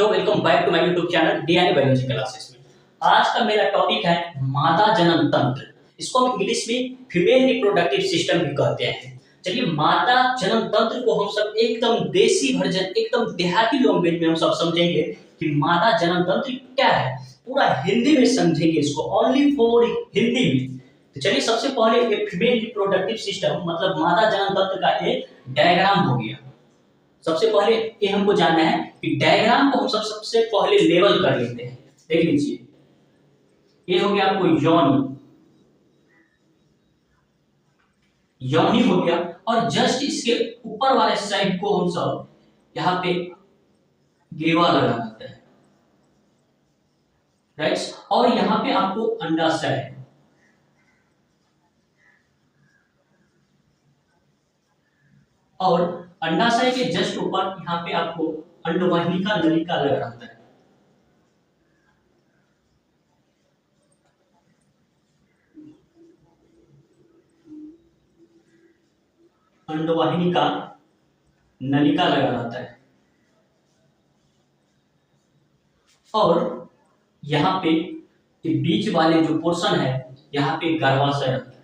साथियों, welcome back to my YouTube channel DNA biology classes में। आज का मेरा टॉपिक है मादा जनन तंत्र। इसको हम इंग्लिश में फीमेल रिप्रोडक्टिव सिस्टम भी कहते हैं। चलिए, मादा जनन तंत्र को हम सब एकदम देसी वर्जन, एकदम देहाती लैंग्वेज में हम सब समझेंगे कि मादा जनन तंत्र क्या है। पूरा हिंदी में समझेंगे इसको, ओनली फॉर हिंदी में। तो चलिए, सबसे पहले ये फीमेल रिप्रोडक्टिव सिस्टम मतलब मादा जनन तंत्र का एक डायग्राम हो गया। सबसे पहले ये हमको जानना है कि डायग्राम को हम सबसे पहले लेवल कर लेते हैं। देख लीजिए, ये हो गया आपको योनि, योनि हो गया, और जस्ट इसके ऊपर वाले साइड को हम सब यहाँ पे ग्रीवा लगा देते हैं, राइट। और यहाँ पे आपको अंडाशय है, और अंडाशय के जस्ट ऊपर यहाँ पे आपको अंडवाहिनी नलिका लगा रहता है। अंडवाहिनी का नलिका लगा रहता है, और यहाँ पे बीच वाले जो पोर्शन है यहाँ पे गर्भाशय रहता है।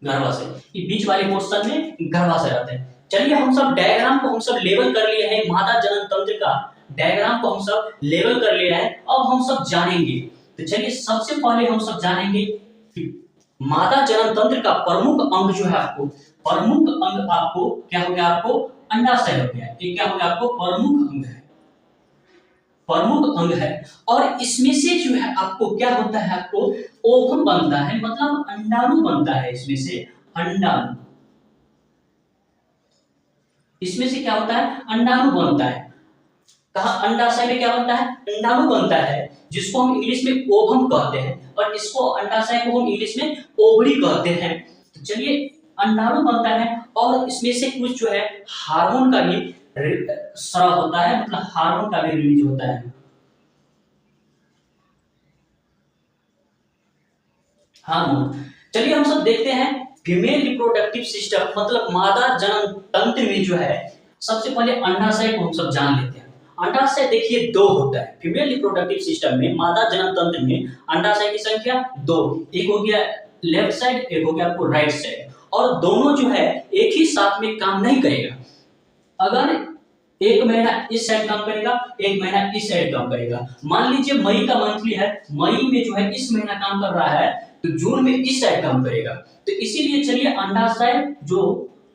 गर्भाशय, ये बीच वाले पोर्शन में गर्भाशय रहता है। चलिए, हम सब डायग्राम को हम सब लेवल कर लिए हैं। मादा जनन तंत्र का डायग्राम को हम सब लेवल कर लिए हैं। अब हम सब जानेंगे, तो चलिए सबसे पहले हम सब जानेंगे कि मादा जनन तंत्र का प्रमुख अंग जो है, आपको प्रमुख अंग आपको क्या हो गया, आपको अंडाशय हो गया। ये क्या हो गया, आपको प्रमुख अंग है, प्रमुख अंग है। और इसमें से जो है आपको क्या होता है, आपको ओवम बनता है, मतलब अंडाणु बनता है। इसमें से अंडाणु, इसमें से क्या होता है, अंडाणु बनता है। कहा अंडाशय में क्या बनता है, अंडाणु बनता है, जिसको हम इंग्लिश में ओवम कहते हैं, और इसको अंडाशय को हम इंग्लिश में ओवरी कहते हैं। तो चलिए, अंडाणु बनता है, और इसमें से कुछ जो है हार्मोन का भी स्राव होता है, मतलब हार्मोन का भी रिलीज होता है। हार्मोन, चलिए हम सब देखते हैं फीमेल रिप्रोडक्टिव सिस्टम मतलब मादा जनन तंत्र में जो है, सबसे पहले अंडाशय को हम सब जान लेते हैं। अंडाशय देखिए दो होता है फीमेल रिप्रोडक्टिव सिस्टम में, मादा जनन तंत्र में अंडाशय की संख्या दो, एक हो गया लेफ्ट साइड, एक हो गया आपको राइट साइड, और दोनों जो है एक ही साथ में काम नहीं करेगा। अगर एक महीना इस साइड काम करेगा, एक महीना इस साइड काम करेगा। मान लीजिए मई का मंथली है, मई में जो है इस महीना काम कर रहा है, तो जून में इस साइड काम करेगा। तो इसीलिए चलिए, अंडाशय जो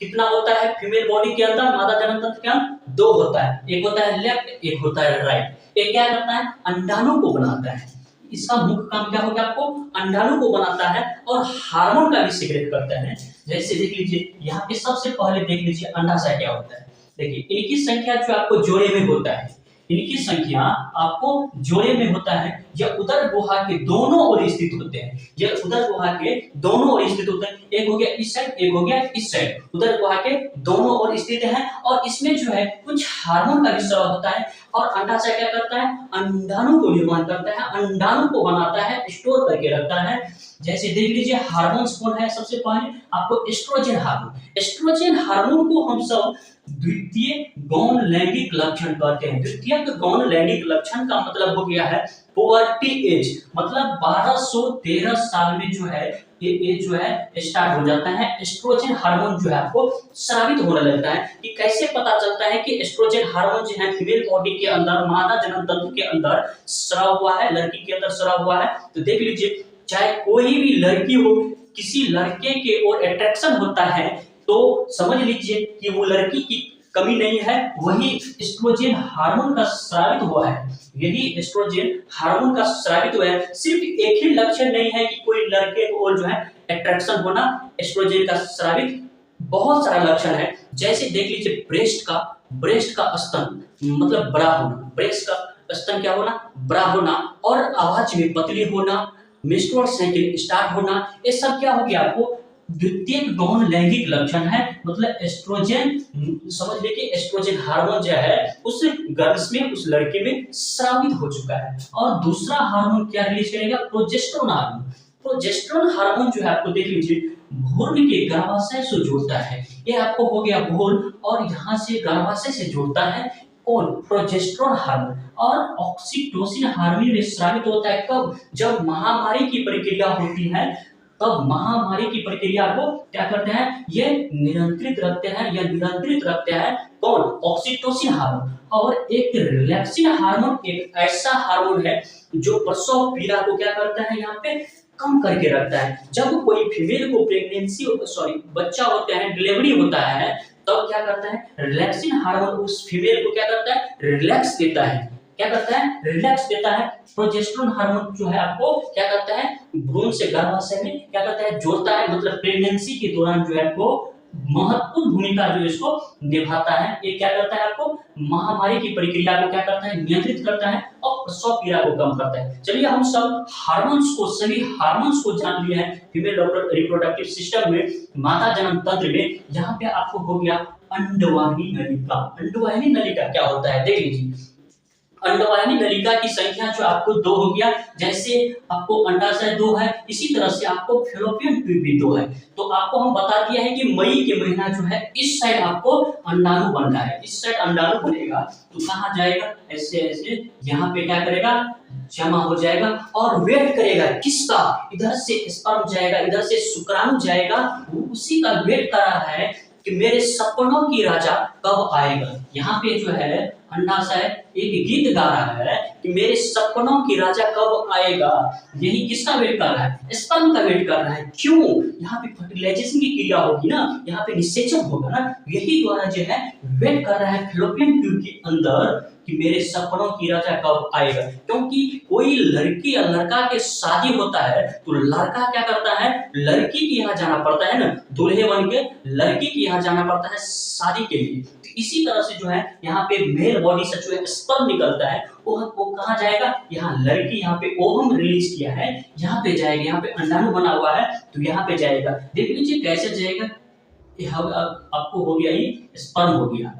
कितना होता है फीमेल बॉडी के अंदर, मादा जनन तंत्र के अंदर दो होता है, एक होता है लेफ्ट, एक होता है राइट। एक क्या करता है, अंडाणु को बनाता है। इसका मुख्य काम क्या होगा, आपको अंडाणु को बनाता है, और हार्मोन का भी सीक्रेट करता है। जैसे देख लीजिए, यहाँ पे सबसे पहले देख लीजिए अंडाशय क्या होता है। देखिए, इनकी संख्या जो आपको जोड़े में होता है, इनकी संख्या आपको जोड़े में होता है। यह उदर गुहा के दोनों ओर स्थित होते हैं, यह उदर गुहा के दोनों ओर स्थित होते हैं। एक हो गया इस साइड, एक हो गया इस साइड, उदर गुहा के दोनों ओर स्थित है। और इसमें जो है कुछ हार्मोन का भी स्राव होता है, और अंडाशय क्या करता है, अंडाणु को निर्माण करता है, अंडाणु को बनाता है, स्टोर करके रखता है। जैसे देख लीजिए, हार्मोन्स कौन है, सबसे पहले आपको एस्ट्रोजन हार्मोन। एस्ट्रोजन हार्मोन को हम सब द्वितीय गौण लैंगिक लक्षण कहते हैं। द्वितीयक गौण लैंगिक लक्षण का मतलब हो गया है पुबर्टी एज, मतलब 12 से 13 साल में जो है ये एज जो है स्टार्ट हो जाता है। एस्ट्रोजन हार्मोन जो है आपको स्रावित होने लगता है। कि कैसे पता चलता है कि एस्ट्रोजन हार्मोन जो है फीमेल बॉडी के अंदर, मादा जनन तंत्र के अंदर स्राव हुआ है, लड़की के अंदर स्राव हुआ है। तो देख लीजिए, चाहे कोई भी लड़की हो, किसी लड़के के ओर अट्रैक्शन होता है, तो समझ लीजिए कि वो लड़की की कमी नहीं है, वही एस्ट्रोजन हार्मोन का स्रावित हुआ है। यही एस्ट्रोजन हार्मोन का स्रावित हुआ है। सिर्फ एक ही लक्षण नहीं है कि कोई लड़के को और जो है अट्रैक्शन होना, एस्ट्रोजन का स्रावित बहुत सारा लक्षण है। जैसे देख लीजिए, ब्रेस्ट का स्तन मतलब बड़ा होना, ब्रेस्ट का स्तन क्या होना, बड़ा होना, और आवाज में पतली होना, मेंस्ट्रुअल साइकिल स्टार्ट होना, ये सब क्या हो गया, आपको द्वितीयक गौण लैंगिक लक्षण है। मतलब एस्ट्रोजन, समझ लीजिए एस्ट्रोजन हार्मोन जो है उस गर्ल्स में, उस लड़के में स्रावित हो चुका है। और दूसरा हार्मोन क्या रिलीज करेगा, प्रोजेस्टेरोन हार्मोन। प्रोजेस्टेरोन हार्मोन जो है आपको देख लीजिए भ्रूण के गर्भाशय से जोड़ता है। ये आपको हो गया भ्रूण और यहाँ से गर्भाशय से जोड़ता है कौन? Progesterone hormone. और ऑक्सीटोसिन हार्मोन में स्रावित होता है कब? जब महामारी की प्रक्रिया होती है, तब महामारी की प्रक्रिया को क्या करते हैं? ये नियंत्रित रखते हैं या नियंत्रित रखते हैं कौन? Oxytocin hormone. और एक रिलैक्सिन हार्मोन एक ऐसा हार्मोन है जो प्रसव पीड़ा को क्या करता है? यहाँ पे कम करके रखता है। जब कोई फीमेल को बच्चा होता है, डिलीवरी होता है, तब क्या करता है? रिलैक्सिन हार्मोन उस फीमेल को क्या करता है? रिलैक्स देता है। क्या करता है? रिलैक्स देता है। प्रोजेस्टेरोन हार्मोन जो है आपको क्या करता है? भ्रूण से गर्भाशय में क्या करता है? जोड़ता है। मतलब प्रेगनेंसी के दौरान जो है आपको महत्वपूर्ण भूमिका जो इसको निभाता है। ये क्या करता है? आपको महामारी की प्रक्रिया को क्या करता है? नियंत्रित करता है और प्रसव पीड़ा को कम करता है। चलिए हम सब सभी हार्मोन्स को जान लिए हैं फीमेल रिप्रोडक्टिव सिस्टम में, माता जन्म तंत्र में। यहाँ पे आपको हो गया अंडवाहिनी नलिका। अंडवाहिनी नलिका क्या होता है? देख लीजिए, अंडवाहिनी नलिका की संख्या जो आपको 2 हो गया। जैसे आपको अंडाशय 2 है, इसी तरह से आपको फैलोपियन ट्यूब भी 2 है। तो आपको हम बता दिया है कि मई के महीना जो है इस साइड आपको अंडाणु बन रहा है, इस साइड अंडाणु बनेगा तो कहाँ जाएगा? ऐसे ऐसे यहाँ पे क्या करेगा? जमा हो जाएगा और वेट करेगा किसका? इधर से स्पर्म जाएगा, इधर से शुक्राणु जाएगा, वो उसी का वेट कर रहा है कि मेरे सपनों की राजा कब आएगा। यहाँ पे जो है अंडाशय एक गीत गा रहा है कि मेरे सपनों की राजा कब आएगा। यही किसका वेट कर रहा है? स्पर्म का वेट कर रहा है। क्यों? यहाँ पे फर्टिलाइजेशन की क्रिया होगी ना, यहाँ पे निषेचन होगा ना, यही द्वारा जो है वेट कर रहा है फैलोपियन ट्यूब के अंदर कि मेरे सपनों की राजा कब आएगा। क्योंकि कोई लड़की या लड़का के शादी होता है तो लड़का क्या करता है? लड़की के यहाँ जाना पड़ता है ना, दूल्हे बन के लड़की के यहाँ जाना पड़ता है शादी के लिए। तो इसी तरह से जो है यहाँ पे मेल बॉडी से जो है स्पर्म निकलता है, वो कहाँ जाएगा? यहाँ लड़की, यहाँ पे ओवम रिलीज किया है, यहाँ पे जाएगा। यहाँ पे अंडाणु बना हुआ है तो यहाँ पे जाएगा। देख लीजिए कैसे जाएगा। आपको हो गया ही स्पर्म हो गया।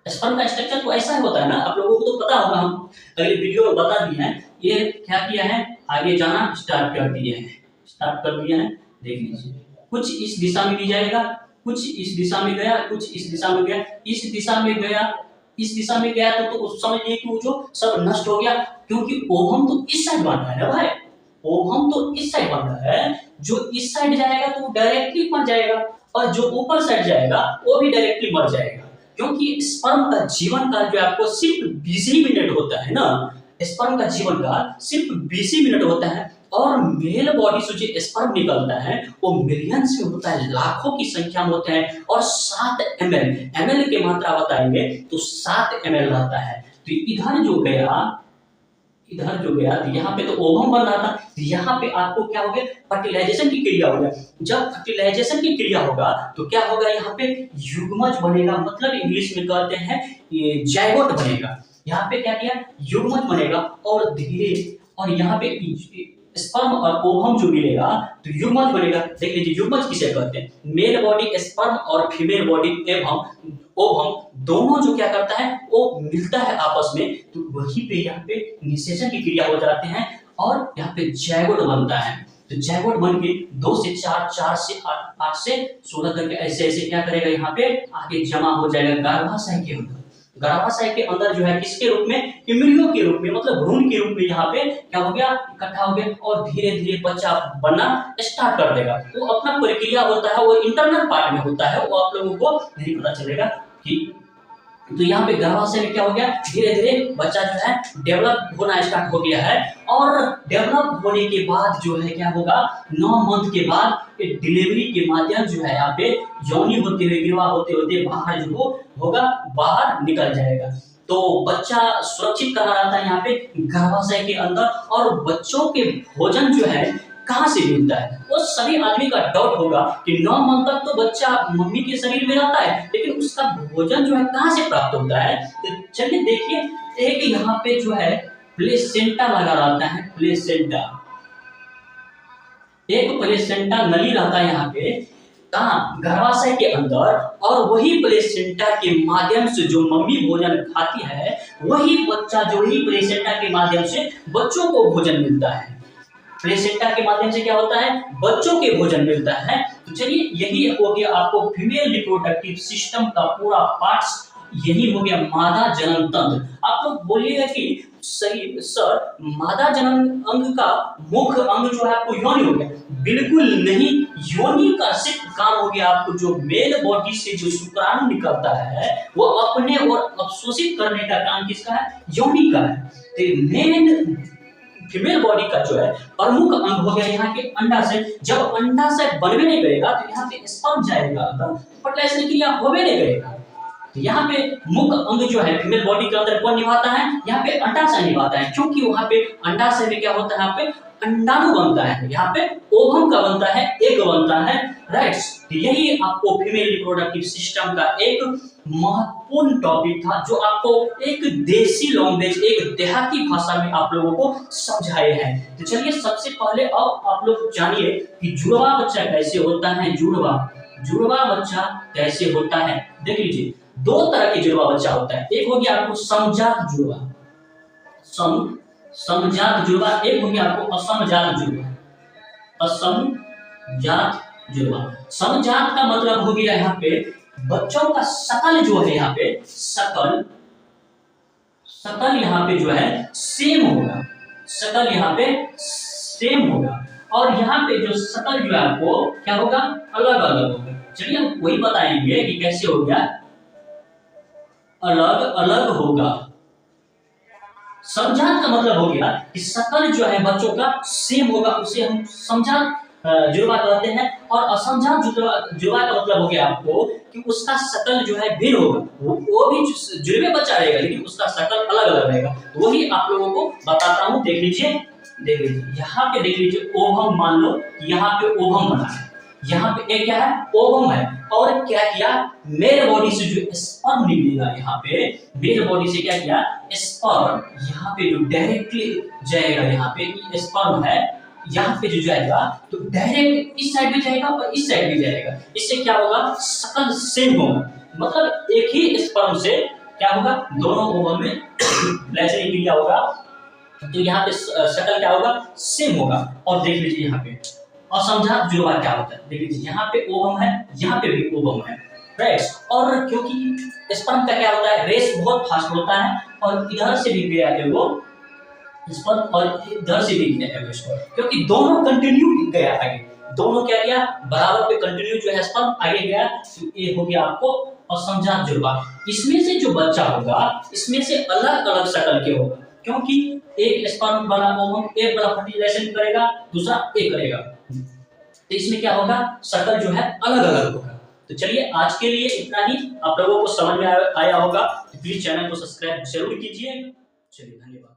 स्पर्म का स्ट्रक्चर तो ऐसा होता है ना, आप लोगों को तो पता होगा, हम अगले वीडियो में बता दिए हैं। ये क्या किया है? आगे जाना स्टार्ट कर दिया है। देख लीजिए, कुछ इस दिशा में भी जाएगा, कुछ इस दिशा में गया, कुछ इस दिशा में गया, इस दिशा में गया तो उस समझ लिए कि वो जो सब नष्ट हो गया। क्योंकि ओवम तो इस साइड बन रहा है ना भाई, ओवम तो इस साइड बन रहा है। जो इस साइड जाएगा तो वो डायरेक्टली मर जाएगा, और जो ऊपर साइड जाएगा वो भी डायरेक्टली मर जाएगा। क्योंकि स्पर्म का जीवन काल जो आपको सिर्फ 20 ही मिनट होता है ना, स्पर्म का जीवन काल सिर्फ 20 ही मिनट होता है। और मेल बॉडी से जो स्पर्म निकलता है वो मिलियंस में होता है, लाखों की संख्या में होता है। और 7 ml की मात्रा बताएंगे तो 7 ml रहता है। तो इधर जो गया तो यहाँ पे तो ओवम बन रहा था, तो यहाँ पे आपको क्या हो गया? फर्टिलाइजेशन की क्रिया हो गया। जब फर्टिलाइजेशन की क्रिया होगा तो क्या होगा? यहाँ पे युग्मज बनेगा, मतलब इंग्लिश में कहते हैं ये जाइगोट बनेगा। यहाँ पे क्या किया? युग्मज बनेगा और यहाँ पे स्पर्म और ओवम जो मिलेगा तो युग्मज बनेगा। देख लीजिए युग्मज किसे कहते हैं? मेल बॉडी स्पर्म और फीमेल बॉडी एवं ओवम दोनों जो क्या करता है वो मिलता है आपस में, तो वहीं पे यहाँ पे निषेचन की क्रिया हो जाते हैं और यहाँ पे जाइगोट बनता है। तो जाइगोट बन के 2 से 4, 4 से 8, 8 से 16 करके ऐसे ऐसे क्या करेगा? यहाँ पे आगे जमा हो जाएगा गर्भाशय के अंदर। गर्भाशय के अंदर जो है किसके रूप में? इम्ब्रियो के रूप में, मतलब भ्रूण के रूप में यहाँ पे क्या हो गया? इकट्ठा हो गया और धीरे धीरे बच्चा बनना स्टार्ट कर देगा। वो अपना प्रक्रिया होता है, वो इंटरनल पार्ट में होता है, वो आप लोगों को नहीं पता चलेगा कि। तो यहाँ पे गर्भाशय में क्या हो गया? धीरे धीरे बच्चा जो है डेवलप होना स्टार्ट हो गया है। और डेवलप होने के बाद जो है क्या होगा? 9 मंथ के बाद डिलीवरी के माध्यम जो है यहाँ पे यौनी होते हुए, विवाह होते होते बाहर जो होगा, बाहर निकल जाएगा। तो बच्चा सुरक्षित कहाँ रहता है? यहाँ पे गर्भाशय के अंदर। और बच्चों के भोजन जो है कहाँ से मिलता है? वो सभी आदमी का डाउट होगा कि 9 मंथ तक तो बच्चा मम्मी के शरीर में रहता है, लेकिन उसका भोजन जो है कहाँ से प्राप्त होता है? तो चलिए देखिए, एक यहाँ पे जो है प्लेसेंटा लगा रहता है, एक प्लेसेंटा नली रहता है यहाँ पे, कहाँ? गर्भाशय के अंदर। और वही प्लेसेंटा के माध्यम से जो मम्मी भोजन खाती है, वही बच्चा जो ही प्लेसेंटा के माध्यम से बच्चों को भोजन मिलता है। प्लेसेंटा के माध्यम से क्या होता है, बच्चों के भोजन मिलता है। तो चलिए यही हो गया आपको फीमेल रिप्रोडक्टिव सिस्टम का पूरा पार्ट्स, यही हो गया मादा जनन तंत्र। आप लोग बोलिएगा कि सही सर मादा जनन अंग का मुख्य अंग जो है आपको योनि हो गया, बिल्कुल नहीं। योनि का सिर्फ काम हो गया आपको जो मेल बॉडी से जो शुक्राणु निकलता है वो अपने और अवशोषित करने का काम किसका है, योनि का है। तो मेन फीमेल बॉडी का जो है प्रमुख अंग हो गया यहाँ के अंडाशय। जब अंडाशय बनवे नहीं करेगा तो यहाँ पे स्पर्म जाएगा, फर्टिलाइजेशन क्रिया होवे नहीं करेगा। तो यहाँ पे मुख्य अंग जो है फीमेल बॉडी के अंदर कौन निभाता है, यहाँ पे अंडाशय निभाता है, क्योंकि वहाँ पे अंडाशय में क्या होता है, यहाँ पे अंडाणु बनता है, यहाँ पे ओवम का बनता है, एग बनता है, राइट। तो यही आपको फीमेल रिप्रोडक्टिव सिस्टम का एक महत्वपूर्ण टॉपिक था जो आपको एक देसी लैंग्वेज, एक देहाती भाषा में आप लोगों को समझाए हैं। तो चलिए सबसे पहले अब आप लोग जानिए कि जुड़वा बच्चा कैसे होता है। जुड़वा बच्चा कैसे होता है, देख लीजिए दो तरह के जुड़वा बच्चा होता है। एक हो गया आपको समजात जुड़वा, समजात जुड़वा, एक हो गया आपको असमजात जुड़वा, असमजात जुड़वा। समजात का मतलब हो गया यहाँ पे बच्चों का शकल जो है, यहाँ पे शकल यहाँ पे जो है सेम होगा, शकल यहाँ पे सेम होगा, और यहाँ पे जो शकल जो है आपको क्या होगा, अलग अलग होगा। चलिए हम वही बताएंगे कि कैसे हो गया, अलग अलग होगा। समजात का मतलब हो गया कि शकल जो है बच्चों का सेम होगा, उसे हम समजात जुड़वा कहते हैं। और असमजात जुड़वा का मतलब हो गया आपको कि उसका शकल जो है भिन्न होगा, वो भी जुड़वे बच्चा रहेगा लेकिन उसका शकल अलग अलग रहेगा। तो वही आप लोगों को बताता हूँ, देख लीजिए यहाँ पे देख लीजिए ओवम, मान लो यहाँ पे ओवम बना है, यहाँ पे एक क्या है, ओवम है, और क्या किया, मेल बॉडी से जो स्पर्म निकलेगा, यहाँ पे मेल बॉडी से क्या किया, स्पर्म यहाँ पे जो डायरेक्टली जाएगा, यहाँ पे स्पर्म है, यहाँ पे जो जाएगा तो डायरेक्ट इस साइड भी जाएगा और इस साइड भी जाएगा। इससे क्या होगा, शकल सेम होगा, मतलब एक ही स्पर्म से क्या होगा, दोनों ओवम में फ्लैशनिंग क्रिया होगा, तो यहाँ पे शकल क्या होगा, सेम होगा। और देख लीजिए यहाँ पे असमजात जुड़वा क्या होता है, देख लीजिए यहाँ पे ओवम है, यहाँ पे भी ओवम है, राइट। और क्योंकि स्पर्म का क्या होता है, रेस बहुत फास्ट होता है, और इधर से भी गया है वो स्पर्म और इधर से भी गया है स्पर्म, क्योंकि दोनों कंटिन्यू गया आगे, दोनों क्या किया, बराबर पे कंटिन्यू जो है स्पर्म आगे गया। तो ये हो गया आपको असमजात जुड़वा। इसमें से जो बच्चा होगा, इसमें से अलग अलग शकल के होगा, क्योंकि एक स्पर्म वाला ओवम एक वाला फर्टिलाइजेशन करेगा, दूसरा एक करेगा, तो इसमें क्या होगा, शकल जो है अलग अलग होगा। तो चलिए आज के लिए इतना ही, आप लोगों को समझ में आया होगा, तो प्लीज चैनल को सब्सक्राइब जरूर कीजिए। चलिए धन्यवाद।